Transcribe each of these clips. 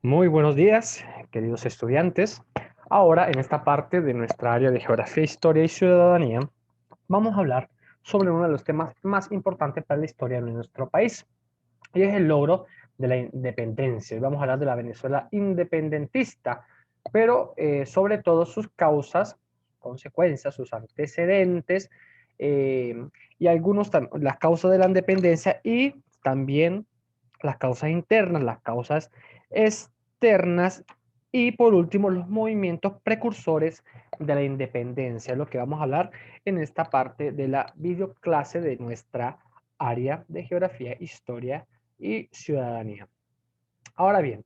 Muy buenos días, queridos estudiantes. Ahora, en esta parte de nuestra área de Geografía, Historia y Ciudadanía, vamos a hablar sobre uno de los temas más importantes para la historia de nuestro país, y es el logro de la independencia. Y vamos a hablar de la Venezuela independentista, pero sobre todo sus causas, consecuencias, sus antecedentes, eh, y las causas de la independencia y también las causas internas, las causas externas y por último los movimientos precursores de la independencia, lo que vamos a hablar en esta parte de la videoclase de nuestra área de geografía, historia y ciudadanía. Ahora bien,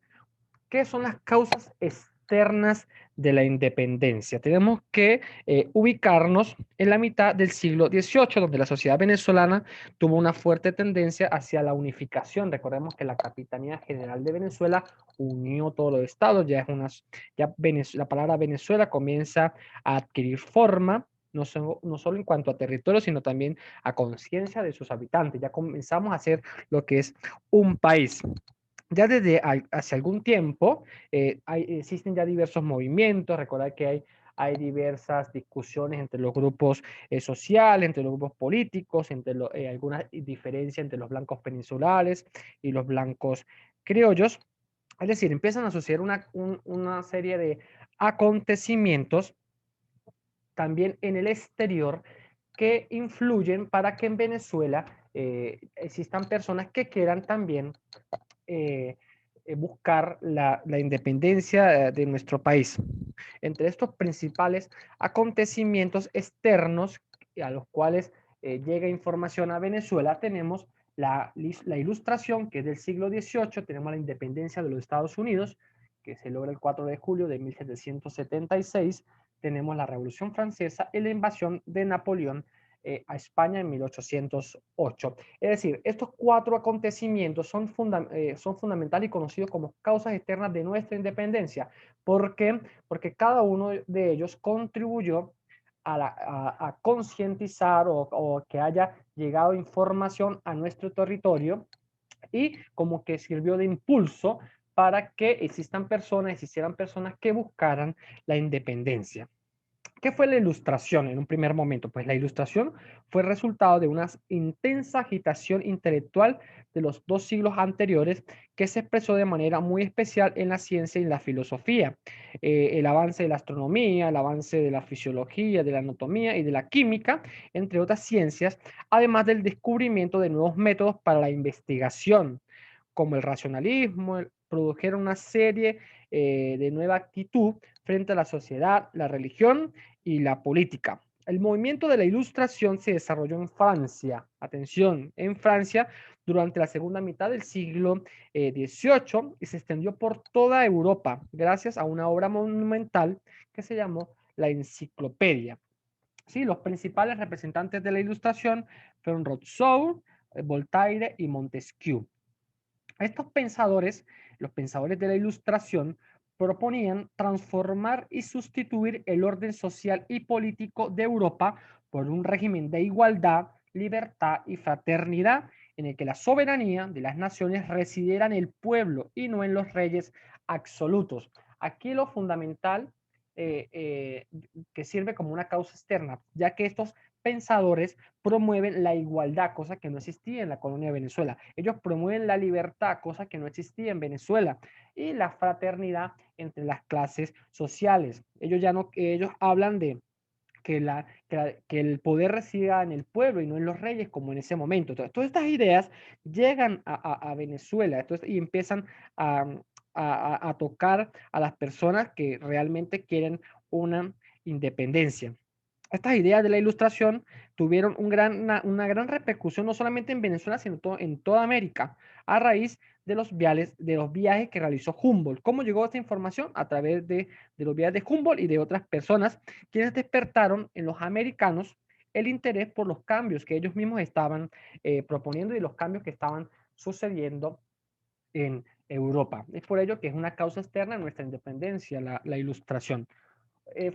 ¿qué son las causas externas de la independencia? Tenemos que ubicarnos en la mitad del siglo XVIII, donde la sociedad venezolana tuvo una fuerte tendencia hacia la unificación. Recordemos que la Capitanía General de Venezuela unió todos los estados, la palabra Venezuela comienza a adquirir forma, no solo en cuanto a territorio, sino también a conciencia de sus habitantes. Ya comenzamos a hacer lo que es un país. Ya desde hace algún tiempo existen ya diversos movimientos. Recordad que hay diversas discusiones entre los grupos sociales, entre los grupos políticos, algunas diferencias entre los blancos peninsulares y los blancos criollos. Es decir, empiezan a suceder una serie de acontecimientos también en el exterior que influyen para que en Venezuela existan personas que quieran también eh, buscar la independencia de nuestro país. Entre estos principales acontecimientos externos a los cuales llega información a Venezuela, tenemos la ilustración, que es del siglo XVIII, tenemos la independencia de los Estados Unidos, que se logra el 4 de julio de 1776, tenemos la Revolución Francesa y la invasión de Napoleón a España en 1808. Es decir, estos cuatro acontecimientos son fundamentales y conocidos como causas externas de nuestra independencia. ¿Por qué? Porque cada uno de ellos contribuyó a concientizar o que haya llegado información a nuestro territorio y como que sirvió de impulso para que existieran personas que buscaran la independencia. ¿Qué fue la ilustración en un primer momento? Pues la ilustración fue resultado de una intensa agitación intelectual de los 2 siglos anteriores que se expresó de manera muy especial en la ciencia y en la filosofía. El avance de la astronomía, el avance de la fisiología, de la anatomía y de la química, entre otras ciencias, además del descubrimiento de nuevos métodos para la investigación, como el racionalismo, produjeron una serie de nueva actitud frente a la sociedad, la religión y la política. El movimiento de la Ilustración se desarrolló en Francia, atención, en Francia durante la segunda mitad del siglo XVIII y se extendió por toda Europa gracias a una obra monumental que se llamó la Enciclopedia. Sí, los principales representantes de la Ilustración fueron Rousseau, Voltaire y Montesquieu. Estos pensadores, los pensadores de la Ilustración, proponían transformar y sustituir el orden social y político de Europa por un régimen de igualdad, libertad y fraternidad en el que la soberanía de las naciones residiera en el pueblo y no en los reyes absolutos. Aquí lo fundamental que sirve como una causa externa, ya que estos pensadores promueven la igualdad, cosa que no existía en la colonia de Venezuela. Ellos promueven la libertad, cosa que no existía en Venezuela, y la fraternidad entre las clases sociales. Ellos hablan de que el poder resida en el pueblo y no en los reyes, como en ese momento. Entonces, todas estas ideas llegan a Venezuela y empiezan a, a tocar a las personas que realmente quieren una independencia. Estas ideas de la ilustración tuvieron una gran repercusión no solamente en Venezuela, sino en toda América, a raíz de los viajes que realizó Humboldt. ¿Cómo llegó esta información? A través de los viajes de Humboldt y de otras personas, quienes despertaron en los americanos el interés por los cambios que ellos mismos estaban proponiendo y los cambios que estaban sucediendo en Europa. Es por ello que es una causa externa de nuestra independencia, la ilustración.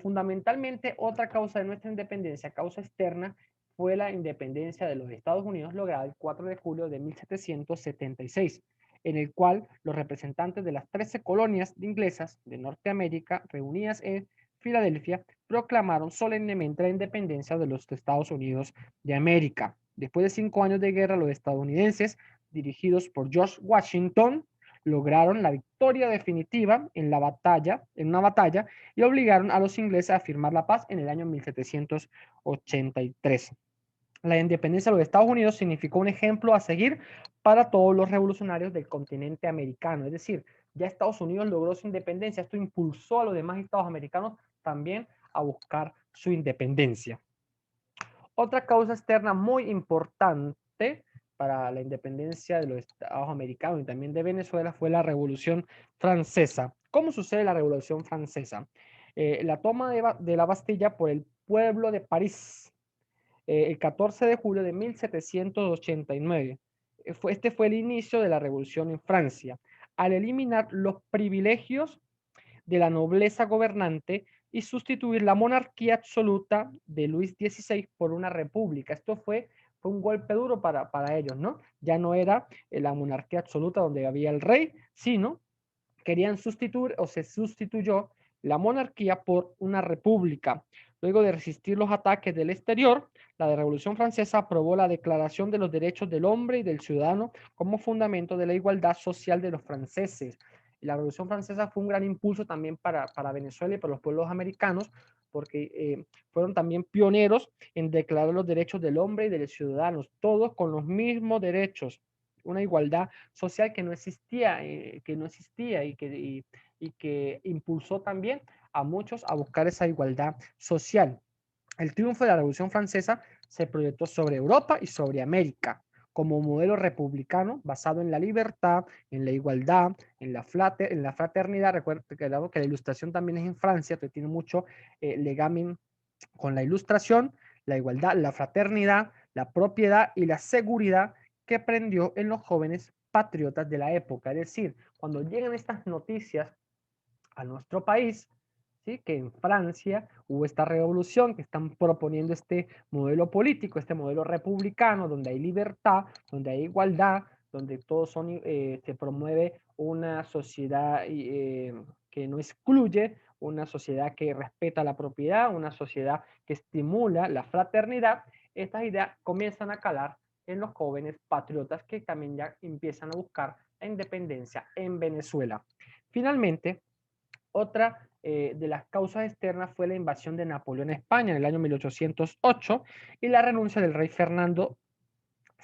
Fundamentalmente, otra causa de nuestra independencia, causa externa, fue la independencia de los Estados Unidos lograda el 4 de julio de 1776. en el cual los representantes de las 13 colonias inglesas de Norteamérica, reunidas en Filadelfia, proclamaron solemnemente la independencia de los Estados Unidos de América. Después de 5 años de guerra, los estadounidenses, dirigidos por George Washington, lograron la victoria definitiva en una batalla, y obligaron a los ingleses a firmar la paz en el año 1783. La independencia de los Estados Unidos significó un ejemplo a seguir para todos los revolucionarios del continente americano. Es decir, ya Estados Unidos logró su independencia. Esto impulsó a los demás estados americanos también a buscar su independencia. Otra causa externa muy importante para la independencia de los Estados americanos y también de Venezuela fue la Revolución Francesa. ¿Cómo sucede la Revolución Francesa? La toma de la Bastilla por el pueblo de París el 14 de julio de 1789. Este fue el inicio de la revolución en Francia, al eliminar los privilegios de la nobleza gobernante y sustituir la monarquía absoluta de Luis XVI por una república. Esto fue un golpe duro para ellos, ¿no? Ya no era la monarquía absoluta donde había el rey, sino querían sustituir o se sustituyó la monarquía por una república. Luego de resistir los ataques del exterior, la Revolución Francesa aprobó la Declaración de los Derechos del Hombre y del Ciudadano como fundamento de la igualdad social de los franceses. La Revolución Francesa fue un gran impulso también para Venezuela y para los pueblos americanos, porque fueron también pioneros en declarar los derechos del hombre y de los ciudadanos, todos con los mismos derechos, una igualdad social que no existía y que impulsó también a muchos a buscar esa igualdad social. El triunfo de la Revolución Francesa se proyectó sobre Europa y sobre América como modelo republicano basado en la libertad, en la igualdad, en la fraternidad. Recuerda que la ilustración también es en Francia, que tiene mucho legamen con la ilustración, la igualdad, la fraternidad, la propiedad y la seguridad que prendió en los jóvenes patriotas de la época. Es decir, cuando llegan estas noticias a nuestro país, ¿sí? Que en Francia hubo esta revolución, que están proponiendo este modelo político, este modelo republicano, donde hay libertad, donde hay igualdad, donde todos se promueve una sociedad que no excluye, una sociedad que respeta la propiedad, una sociedad que estimula la fraternidad. Estas ideas comienzan a calar en los jóvenes patriotas que también ya empiezan a buscar la independencia en Venezuela. Finalmente, otra de las causas externas fue la invasión de Napoleón a España en el año 1808 y la renuncia del rey Fernando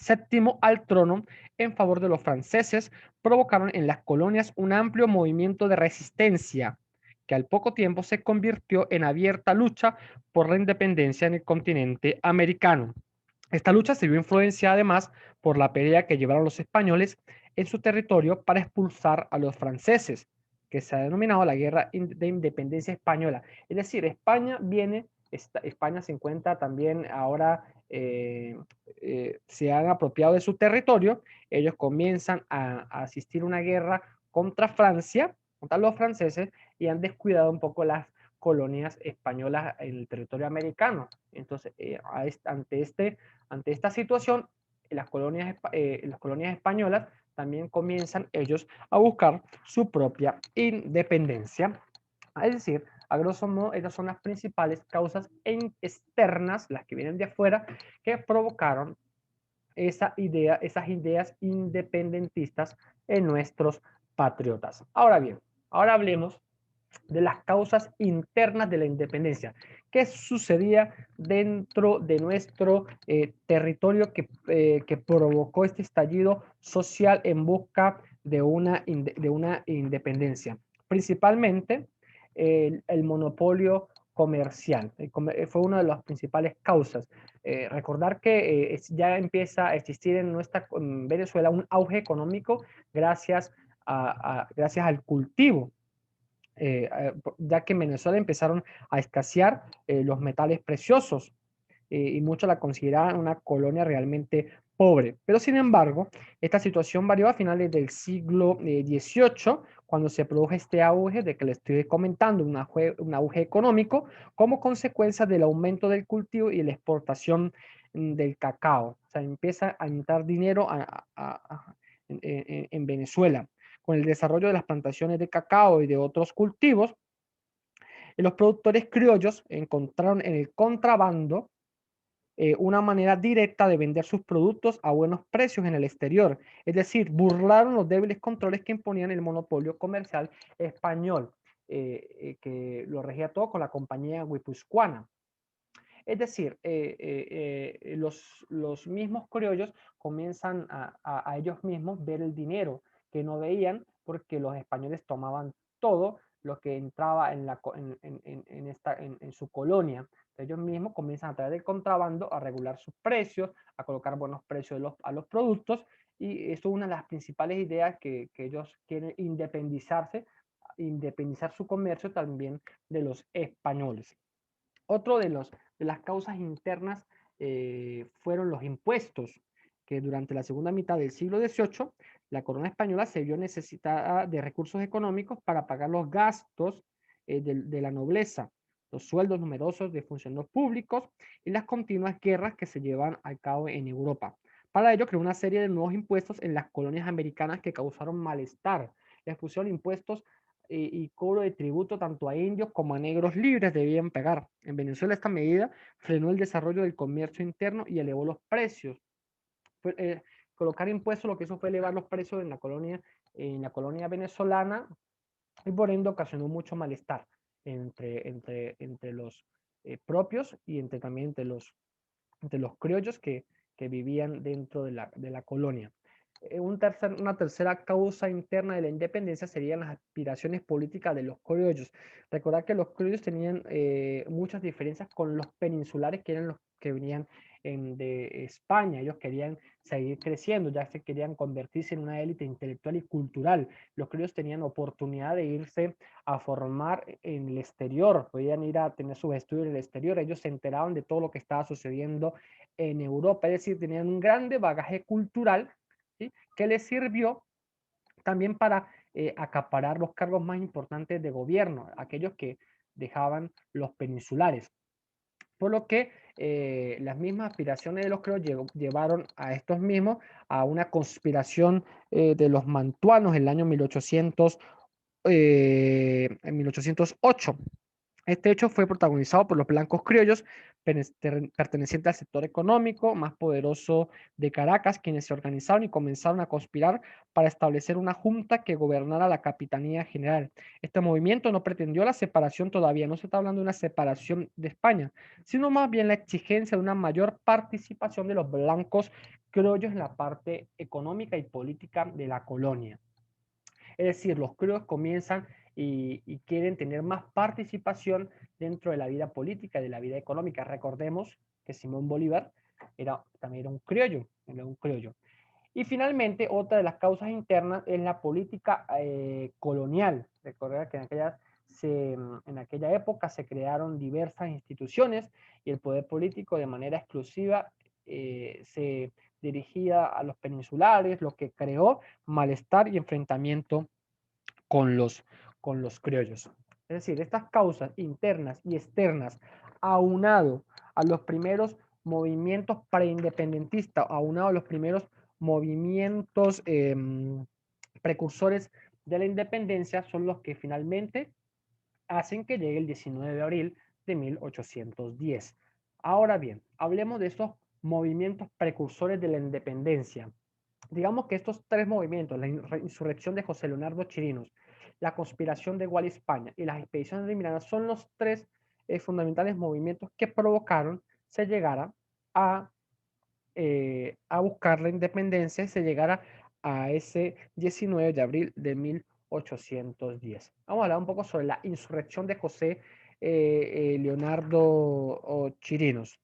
VII al trono en favor de los franceses provocaron en las colonias un amplio movimiento de resistencia que al poco tiempo se convirtió en abierta lucha por la independencia en el continente americano. Esta lucha se vio influenciada además por la pelea que llevaron los españoles en su territorio para expulsar a los franceses, que se ha denominado la Guerra de Independencia Española. Es decir, España se encuentra también ahora, se han apropiado de su territorio, ellos comienzan a asistir a una guerra contra Francia, contra los franceses, y han descuidado un poco las colonias españolas en el territorio americano. Entonces, ante esta situación, las colonias españolas también comienzan ellos a buscar su propia independencia. Es decir, a grosso modo, esas son las principales causas externas, las que vienen de afuera, que provocaron esas ideas independentistas en nuestros patriotas. Ahora bien, ahora hablemos de las causas internas de la independencia. ¿Qué sucedía dentro de nuestro territorio que provocó este estallido social en busca de una independencia? Principalmente el monopolio comercial. Fue una de las principales causas. Recordar que ya empieza a existir en Venezuela un auge económico gracias al cultivo, ya que en Venezuela empezaron a escasear los metales preciosos y muchos la consideraban una colonia realmente pobre. Pero sin embargo, esta situación varió a finales del siglo XVIII, cuando se produjo este auge de que le estoy comentando, un auge económico como consecuencia del aumento del cultivo y la exportación del cacao. O sea, empieza a entrar dinero en Venezuela. Con el desarrollo de las plantaciones de cacao y de otros cultivos, los productores criollos encontraron en el contrabando una manera directa de vender sus productos a buenos precios en el exterior. Es decir, burlaron los débiles controles que imponían el monopolio comercial español, que lo regía todo con la compañía guipuzcoana. Es decir, los mismos criollos comienzan a ellos mismos ver el dinero que no veían porque los españoles tomaban todo lo que entraba en su colonia. Ellos mismos comienzan a traer el contrabando, a regular sus precios, a colocar buenos precios a los productos, y esto es una de las principales ideas que ellos quieren independizar su comercio también de los españoles. Otro de las causas internas fueron los impuestos, que durante la segunda mitad del siglo XVIII la corona española se vio necesitada de recursos económicos para pagar los gastos de la nobleza, los sueldos numerosos de funcionarios públicos y las continuas guerras que se llevan a cabo en Europa. Para ello creó una serie de nuevos impuestos en las colonias americanas que causaron malestar. Les pusieron impuestos y cobro de tributo tanto a indios como a negros libres debían pagar. En Venezuela esta medida frenó el desarrollo del comercio interno y elevó los precios. Pues, colocar impuestos lo que hizo fue elevar los precios en la colonia venezolana, y por ende ocasionó mucho malestar entre los propios y también entre los criollos que vivían dentro de la colonia. Una tercera causa interna de la independencia serían las aspiraciones políticas de los criollos. Recordar que los criollos tenían muchas diferencias con los peninsulares, que eran los que venían de España. Ellos querían seguir creciendo, ya que querían convertirse en una élite intelectual y cultural. Los criollos tenían oportunidad de irse a formar en el exterior, podían ir a tener sus estudios en el exterior. Ellos se enteraban de todo lo que estaba sucediendo en Europa, es decir, tenían un grande bagaje cultural, ¿sí?, que les sirvió también para acaparar los cargos más importantes de gobierno, aquellos que dejaban los peninsulares. Por lo que las mismas aspiraciones de los criollos llevaron a estos mismos a una conspiración de los mantuanos en el año 1808. Este hecho fue protagonizado por los blancos criollos pertenecientes al sector económico más poderoso de Caracas, quienes se organizaron y comenzaron a conspirar para establecer una junta que gobernara la capitanía general. Este movimiento no pretendió la separación todavía, no se está hablando de una separación de España, sino más bien la exigencia de una mayor participación de los blancos criollos en la parte económica y política de la colonia. Es decir, los criollos comienzan y quieren tener más participación dentro de la vida política, de la vida económica. Recordemos que Simón Bolívar también era un criollo, Y finalmente, otra de las causas internas es la política colonial. Recordar que en aquella época se crearon diversas instituciones y el poder político de manera exclusiva se dirigía a los peninsulares, lo que creó malestar y enfrentamiento con con los criollos. Es decir, estas causas internas y externas, aunado a los primeros movimientos preindependentistas, aunado a los primeros movimientos precursores de la independencia, son los que finalmente hacen que llegue el 19 de abril de 1810. Ahora bien, hablemos de estos movimientos precursores de la independencia. Digamos que estos tres movimientos, la insurrección de José Leonardo Chirinos, la conspiración de Gual España y las expediciones de Miranda, son los tres fundamentales movimientos que provocaron se llegara a buscar la independencia y se llegara a ese 19 de abril de 1810. Vamos a hablar un poco sobre la insurrección de José Leonardo Chirinos.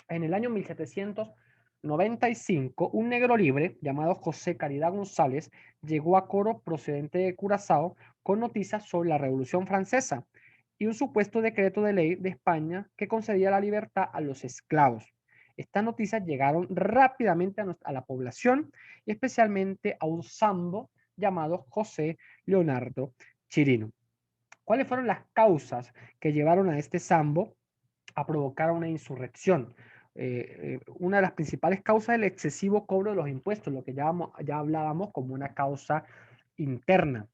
En el año 1795, un negro libre llamado José Caridad González llegó a Coro procedente de Curazao con noticias sobre la Revolución Francesa y un supuesto decreto de ley de España que concedía la libertad a los esclavos. Estas noticias llegaron rápidamente a la población y especialmente a un sambo llamado José Leonardo Chirino. ¿Cuáles fueron las causas que llevaron a este sambo a provocar una insurrección? una de las principales causas es el excesivo cobro de los impuestos, lo que ya hablábamos como una causa interna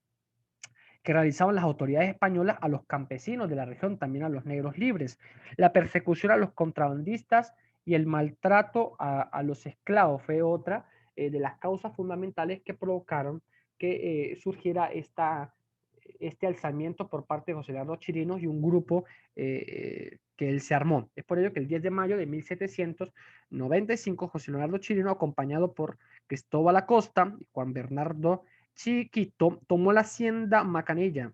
que realizaban las autoridades españolas a los campesinos de la región, también a los negros libres, la persecución a los contrabandistas y el maltrato a los esclavos fue otra de las causas fundamentales que provocaron que surgiera este alzamiento por parte de José Leonardo Chirinos y un grupo que él se armó. Es por ello que el 10 de mayo de 1795 José Leonardo Chirino, acompañado por Cristóbal Acosta y Juan Bernardo Chiquito, tomó la hacienda Macanilla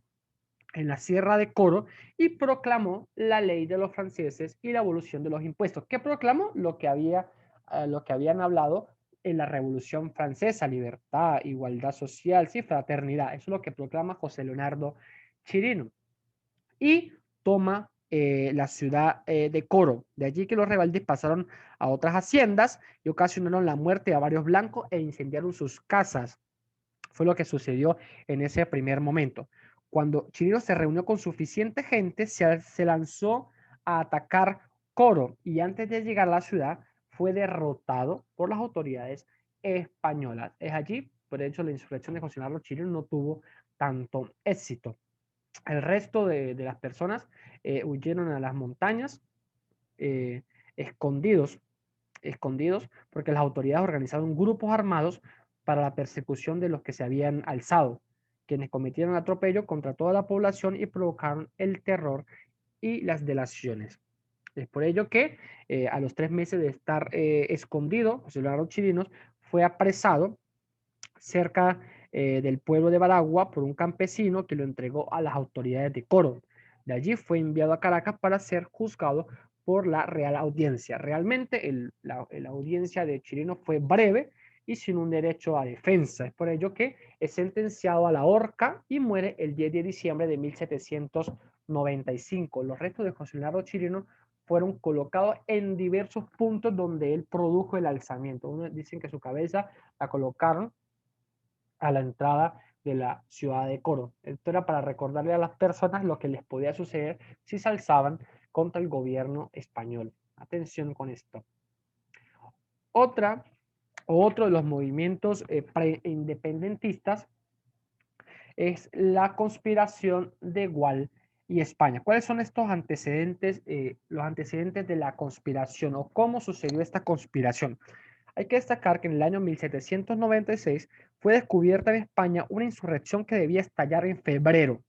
en la Sierra de Coro y proclamó la ley de los franceses y la abolición de los impuestos. ¿Qué proclamó? Lo que habían hablado en la Revolución Francesa: libertad, igualdad social, sí, fraternidad. Eso es lo que proclama José Leonardo Chirino. Y toma la ciudad de Coro. De allí que los rebeldes pasaron a otras haciendas y ocasionaron la muerte a varios blancos e incendiaron sus casas. Fue lo que sucedió en ese primer momento. Cuando Chirino se reunió con suficiente gente, se lanzó a atacar Coro y antes de llegar a la ciudad fue derrotado por las autoridades españolas. Es allí, por hecho, la insurrección de José Leonardo Chirino no tuvo tanto éxito. El resto de las personas huyeron a las montañas, eh, escondidos, escondidos, porque las autoridades organizaron grupos armados para la persecución de los que se habían alzado, quienes cometieron atropello contra toda la población y provocaron el terror y las delaciones. Es por ello que a los 3 meses de estar escondido, José Leonardo Chirinos fue apresado cerca del pueblo de Baragua por un campesino que lo entregó a las autoridades de Coro. De allí fue enviado a Caracas para ser juzgado por la Real Audiencia. Realmente la audiencia de Chirino fue breve y sin un derecho a defensa. Es por ello que es sentenciado a la horca y muere el 10 de diciembre de 1795. Los restos de José Leonardo Chirino fueron colocados en diversos puntos donde él produjo el alzamiento. Uno dicen que su cabeza la colocaron a la entrada de la ciudad de Coro. Esto era para recordarle a las personas lo que les podía suceder si se alzaban contra el gobierno español. Atención con esto. Otro de los movimientos preindependentistas es la conspiración de Gual y España. ¿Cuáles son estos antecedentes, los antecedentes de la conspiración o cómo sucedió esta conspiración? Hay que destacar que en el año 1796 fue descubierta en España una insurrección que debía estallar en febrero.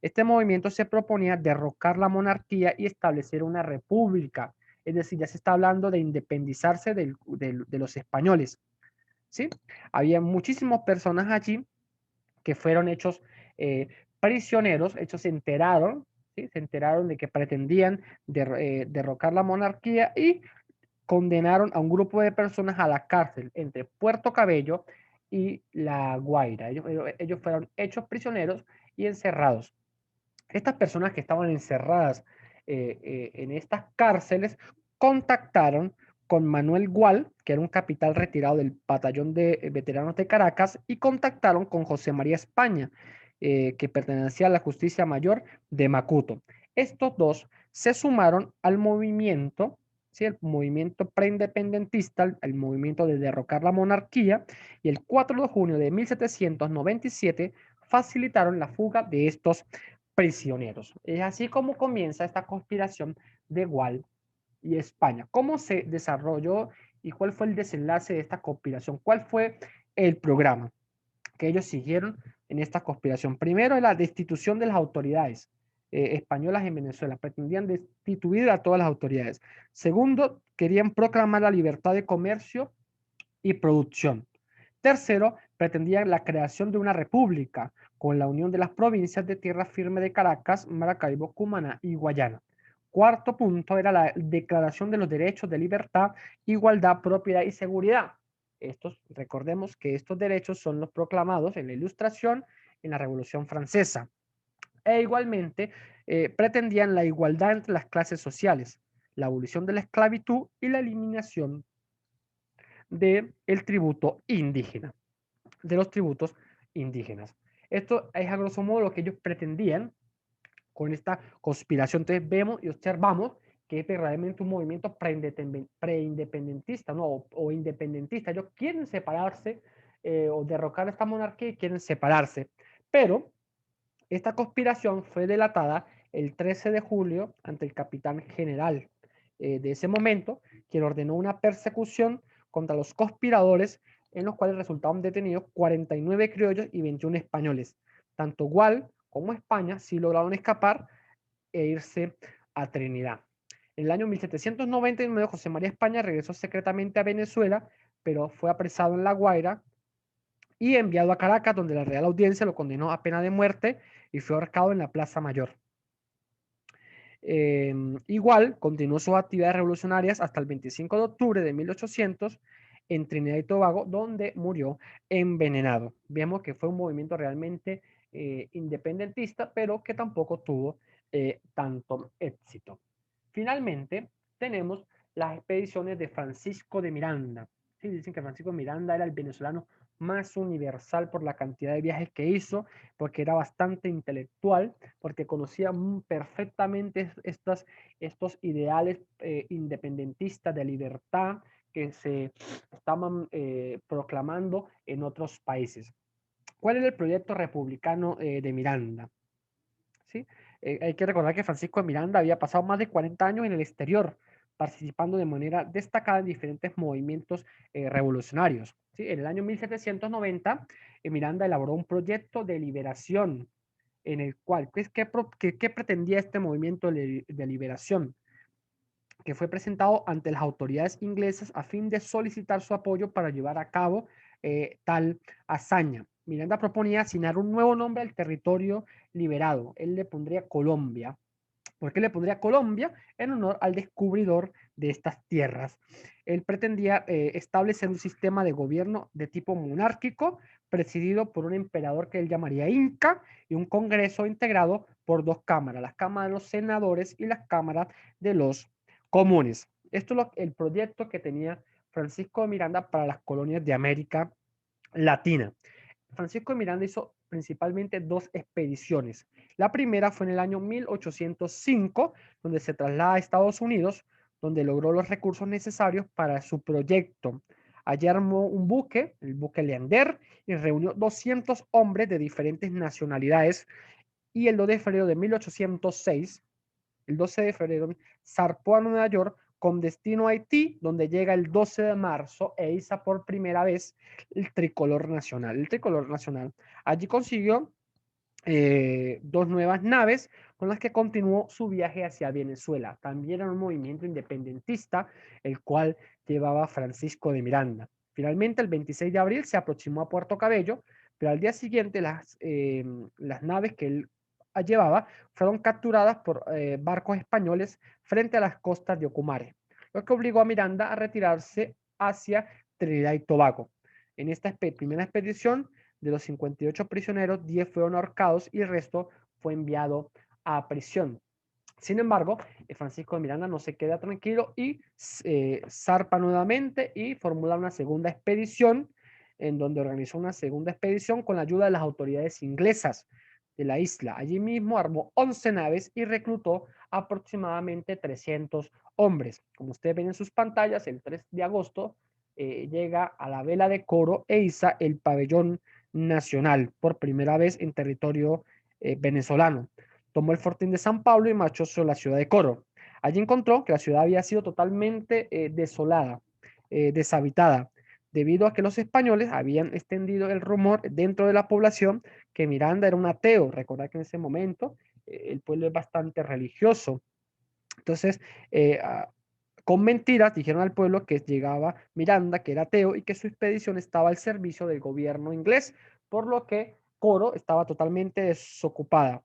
Este movimiento se proponía derrocar la monarquía y establecer una república, es decir, ya se está hablando de independizarse de los españoles, ¿sí? Había muchísimas personas allí que fueron hechos prisioneros, se enteraron, ¿sí? Se enteraron de que pretendían derrocar la monarquía y condenaron a un grupo de personas a la cárcel entre Puerto Cabello y La Guaira. Ellos fueron hechos prisioneros y encerrados. Estas personas que estaban encerradas en estas cárceles contactaron con Manuel Gual, que era un capitán retirado del batallón de veteranos de Caracas, y contactaron con José María España, que pertenecía a la Justicia Mayor de Macuto. Estos dos se sumaron al movimiento, ¿sí? El movimiento preindependentista, el movimiento de derrocar la monarquía, y el 4 de junio de 1797 facilitaron la fuga de estos prisioneros. Es así como comienza esta conspiración de Gual y España. ¿Cómo se desarrolló y cuál fue el desenlace de esta conspiración? ¿Cuál fue el programa que ellos siguieron en esta conspiración? Primero, la destitución de las autoridades españolas en Venezuela. Pretendían destituir a todas las autoridades. Segundo, querían proclamar la libertad de comercio y producción. Tercero, pretendían la creación de una república con la unión de las provincias de tierra firme de Caracas, Maracaibo, Cumaná y Guayana. Cuarto punto era la declaración de los derechos de libertad, igualdad, propiedad y seguridad. Recordemos que estos derechos son los proclamados en la Ilustración, en la Revolución Francesa. E igualmente pretendían la igualdad entre las clases sociales, la abolición de la esclavitud y la eliminación del tributo indígena, de los tributos indígenas. Esto es a grosso modo lo que ellos pretendían con esta conspiración. Entonces vemos y observamos que es verdaderamente un movimiento preindependentista, ¿no? O independentista. Ellos quieren separarse o derrocar esta monarquía y quieren separarse. Pero esta conspiración fue delatada el 13 de julio ante el capitán general de ese momento, quien ordenó una persecución contra los conspiradores, en los cuales resultaron detenidos 49 criollos y 21 españoles. Tanto Gual como España sí lograron escapar e irse a Trinidad. En el año 1799, José María España regresó secretamente a Venezuela, pero fue apresado en La Guaira y enviado a Caracas, donde la Real Audiencia lo condenó a pena de muerte y fue ahorcado en la Plaza Mayor. Igual continuó sus actividades revolucionarias hasta el 25 de octubre de 1800 en Trinidad y Tobago, donde murió envenenado. Vemos que fue un movimiento realmente independentista, pero que tampoco tuvo tanto éxito. Finalmente, tenemos las expediciones de Francisco de Miranda. Sí, dicen que Francisco de Miranda era el venezolano más universal por la cantidad de viajes que hizo, porque era bastante intelectual, porque conocía perfectamente estos ideales independentistas de libertad que se estaban proclamando en otros países. ¿Cuál era el proyecto republicano de Miranda? ¿Sí? Hay que recordar que Francisco de Miranda había pasado más de 40 años en el exterior, participando de manera destacada en diferentes movimientos revolucionarios. ¿Sí? En el año 1790, Miranda elaboró un proyecto de liberación en el cual, ¿qué pretendía este movimiento de liberación? Que fue presentado ante las autoridades inglesas a fin de solicitar su apoyo para llevar a cabo tal hazaña. Miranda proponía asignar un nuevo nombre al territorio liberado. Él le pondría Colombia. ¿Por qué le pondría Colombia? En honor al descubridor de estas tierras. Él pretendía establecer un sistema de gobierno de tipo monárquico, presidido por un emperador que él llamaría Inca, y un congreso integrado por dos cámaras, las cámaras de los senadores y las cámaras de los comunes. Esto es el proyecto que tenía Francisco de Miranda para las colonias de América Latina. Francisco de Miranda hizo principalmente dos expediciones. La primera fue en el año 1805, donde se traslada a Estados Unidos, donde logró los recursos necesarios para su proyecto. Allí armó un buque, el buque Leander, y reunió 200 hombres de diferentes nacionalidades. Y el 2 de febrero de 1806, el 12 de febrero, zarpó a Nueva York con destino a Haití, donde llega el 12 de marzo e iza por primera vez el tricolor nacional. El tricolor nacional. Allí consiguió dos nuevas naves con las que continuó su viaje hacia Venezuela. También era un movimiento independentista, el cual llevaba Francisco de Miranda. Finalmente, el 26 de abril se aproximó a Puerto Cabello, pero al día siguiente las naves que él llevaba fueron capturadas por barcos españoles frente a las costas de Ocumare, lo que obligó a Miranda a retirarse hacia Trinidad y Tobago. En esta primera expedición, de los 58 prisioneros, 10 fueron ahorcados y el resto fue enviado a prisión. Sin embargo, Francisco de Miranda no se queda tranquilo y zarpa nuevamente y formula una segunda expedición, en donde organizó una segunda expedición con la ayuda de las autoridades inglesas de la isla. Allí mismo armó 11 naves y reclutó aproximadamente 300 hombres. Como ustedes ven en sus pantallas, el 3 de agosto llega a la vela de Coro e iza el pabellón nacional por primera vez en territorio venezolano. Tomó el fortín de San Pablo y marchó sobre la ciudad de Coro. Allí encontró que la ciudad había sido totalmente desolada, deshabitada, debido a que los españoles habían extendido el rumor dentro de la población que Miranda era un ateo. Recordad que en ese momento el pueblo es bastante religioso. Entonces, con mentiras dijeron al pueblo que llegaba Miranda, que era ateo, y que su expedición estaba al servicio del gobierno inglés, por lo que Coro estaba totalmente desocupada.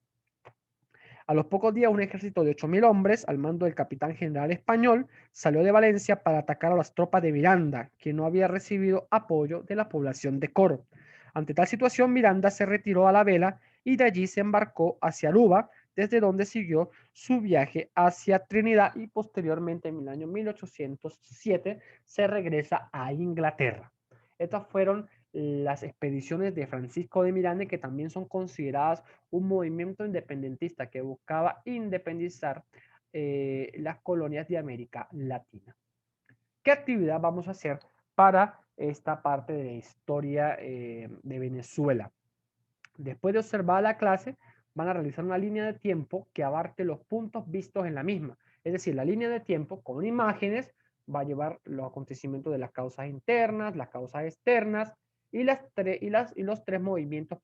A los pocos días, un ejército de 8.000 hombres, al mando del capitán general español, salió de Valencia para atacar a las tropas de Miranda, que no había recibido apoyo de la población de Coro. Ante tal situación, Miranda se retiró a la vela y de allí se embarcó hacia Aruba, desde donde siguió su viaje hacia Trinidad y posteriormente en el año 1807 se regresa a Inglaterra. Estas fueron las expediciones de Francisco de Miranda, que también son consideradas un movimiento independentista que buscaba independizar las colonias de América Latina. ¿Qué actividad vamos a hacer para esta parte de la historia de Venezuela? Después de observar la clase, van a realizar una línea de tiempo que abarque los puntos vistos en la misma. Es decir, la línea de tiempo con imágenes va a llevar los acontecimientos de las causas internas, las causas externas y los tres movimientos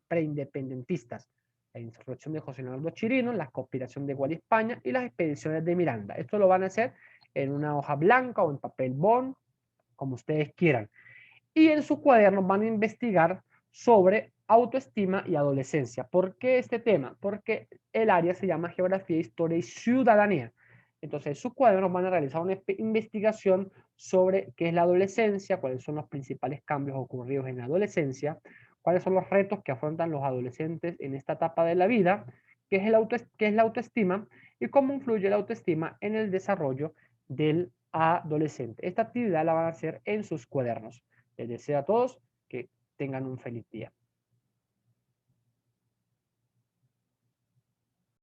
preindependentistas. La insurrección de José Leonardo Chirino, la conspiración de Gual España y las expediciones de Miranda. Esto lo van a hacer en una hoja blanca o en papel bond, como ustedes quieran. Y en sus cuadernos van a investigar sobre autoestima y adolescencia. ¿Por qué este tema? Porque el área se llama Geografía, Historia y Ciudadanía. Entonces, en sus cuadernos van a realizar una investigación sobre qué es la adolescencia, cuáles son los principales cambios ocurridos en la adolescencia, cuáles son los retos que afrontan los adolescentes en esta etapa de la vida, qué es la autoestima y cómo influye la autoestima en el desarrollo del adolescente. Esta actividad la van a hacer en sus cuadernos. Les deseo a todos que tengan un feliz día.